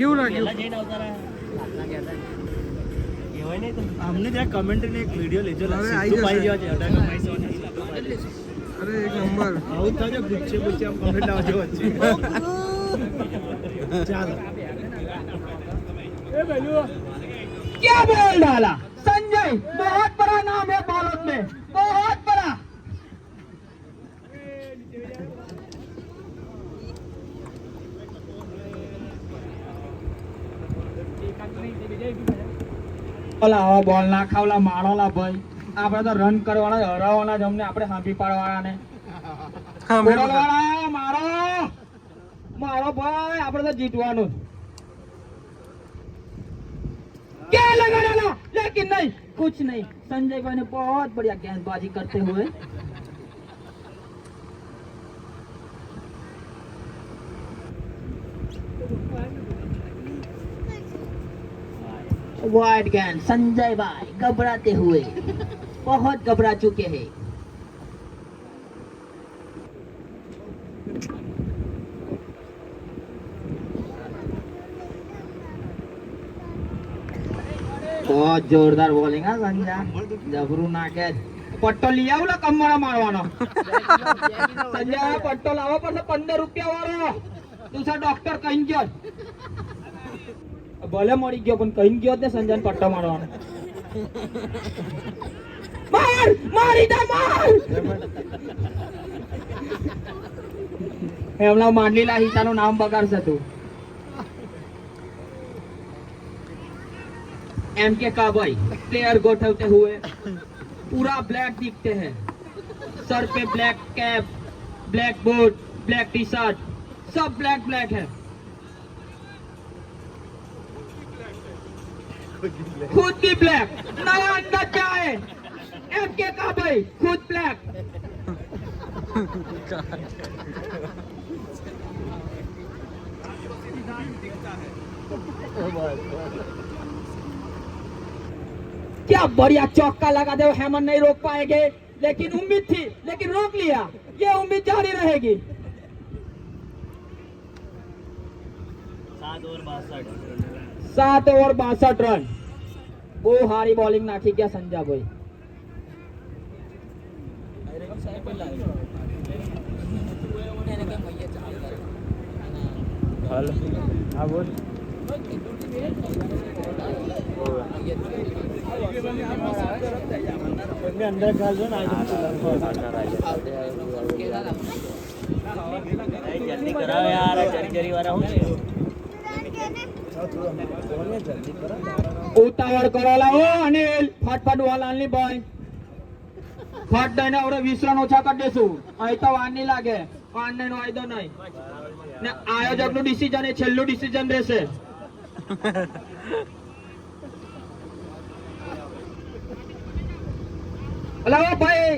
કેવું લાગ્યું? અમને ત્યાં કમેન્ટ ને એક વિડિયો લેજો. હવે સિદ્ધુ આવી પાઈ જશે. ગયો છે. અઢારનો પાઈ છે. અરે એક નંબર. આવું થજો ગુચ્છે ગુચ્છે આમ કમેન્ટ આવજો વચ્ચે. ચાલો. क्या बोल डाला संजय, बहुत बड़ा नाम है बालोद में, बहुत बड़ा। ઓલા આવા બોલ ના ખાવલા મારોલા ભાઈ, આપણે તો રન કરવાના હરાવવાના જ, અમને આપણે હાંભી પાડવાના ને બોલવાળા મારો મારો ભાઈ, આપણે તો જીતવાનું જ। क्या लगा डाला, लेकिन नहीं, कुछ नहीं। संजय भाई ने बहुत बढ़िया गेंदबाजी करते हुए वाइड गेंद, संजय भाई घबराते हुए, बहुत घबरा चुके हैं। बहुत जोरदार बॉलिंग है संजय, जबरू नाके पट्टो लिया बोला कमरा मारवानो। संजय पट्टो लावा पर 15 रुपया वाળો, दूसरा डॉक्टर कहीं गयो, भले मरी गयो पण कहीं गयो ने संजय ने पट्टो मारवानो। मार मारी दे मार, એમના માંડલીલા હિતાનું નામ બગાડશે તું। एमके का भाई प्लेयर गोठवते हुए पूरा ब्लैक दिखते हैं, सर पे black cap, black boot, black T shirt, सब ब्लैक ब्लैक है। खुद भी ब्लैक, नया अंदर जाए। एमके का भाई खुद ब्लैक। क्या बढ़िया चौका लगा दे, हेमंत नहीं रोक पाएंगे, लेकिन उम्मीद थी, लेकिन रोक लिया। ये उम्मीद जारी रहेगी। 7 ओवर 62 रन। બહુ સારી બોલિંગ નાખી ગયા સંજય ભાઈ। હા બોલ. અંદર ખાલજો ને જલ્દી કરાવો યાર, જરી વાળા હું ઉતાવળ કરો લાવો અનિલ, ફટફટ વાલાલની બોય, ફટ દઈને આપણે 20 રન ઓછા કરી દેશું। અહીં તો વાર નહીં લાગે, વાર નો વાયદો નહીં ને આયોજકનું ડિસિઝન એ છેલ્લું ડિસિઝન રહેશે। અલા ભાઈ,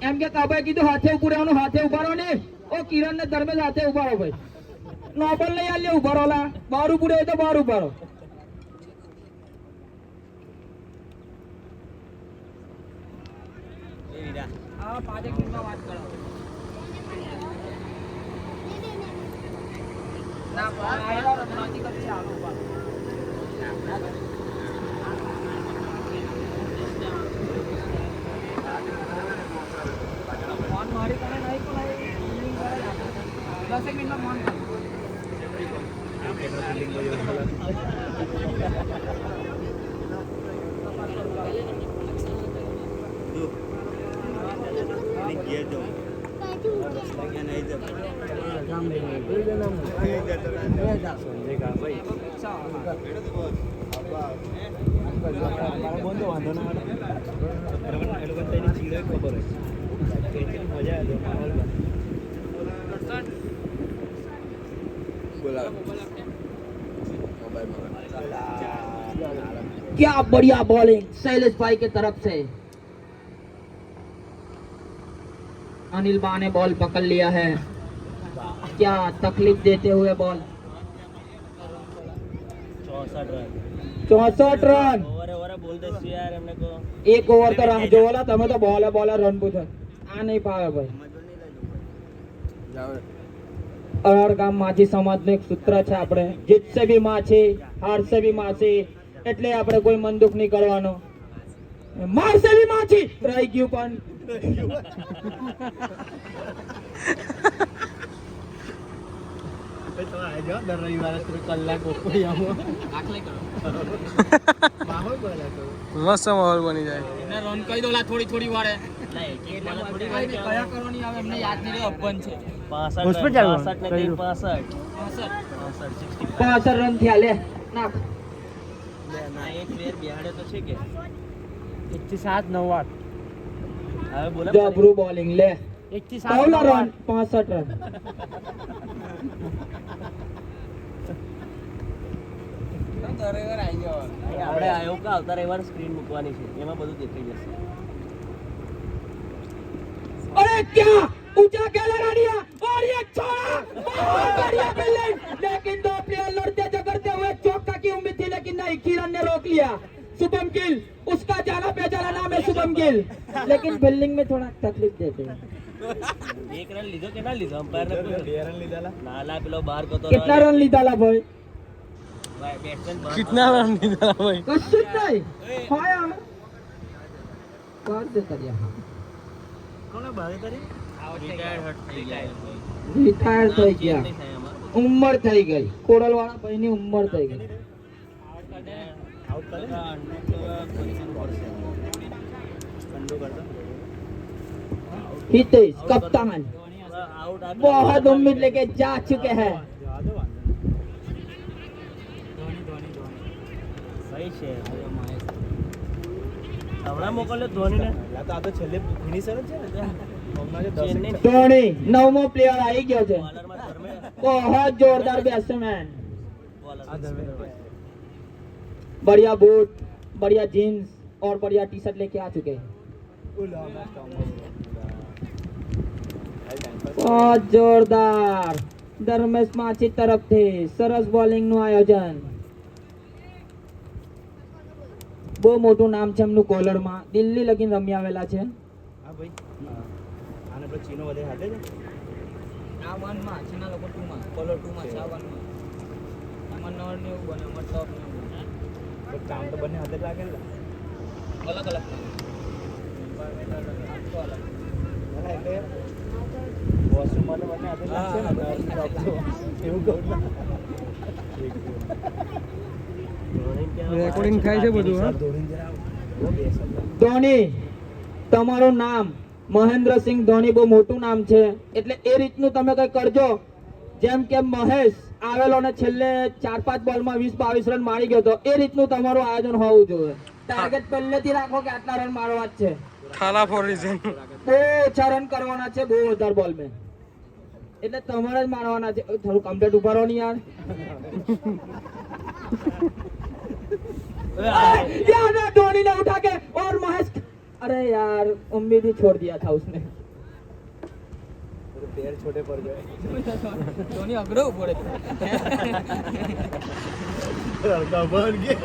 એમ કે કાભાઈ કીધું હાથે ઉભું રહેવાનું, હાથે ઉભા રહો ને। ઓ કિરણ ને ધર્મેશ હાથે ઉભા રહો ભાઈ, નોબલ નહીં આલે ઉભા રહો લા, બહાર ઉભું રહે તો બહાર ઉભા રહો। આ 5 મિનિટમાં વાત કરો ના, આયલો રમવાથી કદી આવો ઉભા ફોન મારી તને નહીં પણ 10 મિનિટમાં ફોન કર। क्या बढ़िया बॉलिंग शैलेश भाई की तरफ से। अनिल बा ने बॉल पकड़ लिया है, क्या तकलीफ देते हुए बॉल। 64 रन। एक ओवर तो राह जो वाला તમે તો બોલે રન પૂછો, આ નહીં પાવે ભાઈ। અરર ગામ માછી સમાજનું એક સૂત્ર છે આપણે, જીતશે બી માછી હારશે બી માછી, એટલે આપણે કોઈ મન દુઃખ નહીં કરવાનો. મારશે બી માછી રહી ગયું પણ તો આજો દર રવિવારે કલાક કોઈ આવો માહોલ બોલે તો મસ્ત માહોલ બની જાય. એને રન કહી દો લા થોડી વારે કયા કરવાની આવે એમને યાદ નહીં રહ્યો અબ્બન છે. 65 રન થયા લે નાખ. જબરું બોલિંગ લે 16 રન 65 રન. આપણે આયો કા આવતા રવિવારે સ્ક્રીન મૂકવાની છે, એમાં બધું દેખાઈ જશે. अरे क्या ऊंचा खेला दिया और ये छोड़ा बहुत बढ़िया फील्डिंग, लेकिन दो प्लेयर लड़ते झगड़ते हुए चौका की उम्मीद थी लेकिन नहीं, किरण ने रोक लिया. शुभम गिल उसका जाना पहचाना नाम है शुभम गिल, लेकिन फील्डिंग में थोड़ा तकलीफ देते हैं. એક રન લીધો કે ના લીધો? અમ્પાયર ને 2 રન લીધાલા. નાલા પેલો બહાર ગતો कितना रन લીધાલા ભાઈ? બેટ્સમેન બહાર કિતના રન લીધા ભાઈ? કશું જ નહીં. હા યાર કર દે કર્યા. કોને બહાર કરી? રિટાયર્ડ હટ થઈ ગયા. રિટાયર થઈ ગયા, ઉંમર થઈ ગઈ. કોડલ વાળા ભાઈ ની ઉંમર થઈ ગઈ. આઉટ કરે પોઝિશન પડશે. કંડો કરતો हितेश कप्तान આઉટ આ बहुत उम्मीद लेके जा चुके हैं. સહી છે. હમણાં મોકલ્યો ધોનીને. આ તો છેલ્લે ફિનિશર જ છે ને. ચેન્નઈ ધોની નવમો પ્લેયર આવી ગયો છે. બોલરમાં ધર્મેન્દ્ર बहुत जोरदार बैट्समैन, બોલર આ ધર્મેન્દ્ર बढ़िया बूट, बढ़िया जीन्स और बढ़िया टी शर्ट लेके आ चुके हैं. बहुत जोरदार धर्मेश माची तरफથી સરસ બોલિંગ નું આયોજન. બહુ મોટું નામ છે એમનું કોલરમાં, દિલ્હી લગીન રમી આવેલા છે. હા ભાઈ આને પેલો ચીનો વધે હાથે છે. આ 1 માં ચીના લોકો 2 માં, કોલર 2 માં છે, આ 1 માં. આમાં નર ને એવું બને, આમાં ટોપ ને એવું બને. પણ કામ તો બંને હાથે જ લાગે ને. અલગ અલગ ના એટલે વોશરૂમમાં બંને હાથે જ લાગશે ને. એવું કહું ના. રેકોર્ડિંગ થાય છે બધું. હા ધોની તમારું નામ મહેન્દ્રસિંહ ધોની બહુ મોટું નામ છે, એટલે એ રીતનું તમે કઈ કરજો. જેમ કે મહેશ આવેલો ને છેલ્લે 4-5 બોલમાં 20-22 રન મારી ગયો તો, એ રીતનું તમારું આયોજન હોવું જોઈએ. ટાર્ગેટ પહેલેથી રાખો કે આટલા રન મારવા જ છે. Thala four reason. બહુ ઓછા રન કરવાના છે, બહુ વધારે બોલ મેં, એટલે તમારે જ મારવાના છે. થોડું કમ્પ્લીટ ઉભા રહો ને યાર. यार धोनी ने उठा के और महेश, अरे यार उम्मीद ही छोड़ दिया था उसने. पैर छोटे पड़ गए. धोनी अग्रो पड़े लड़का बन गया.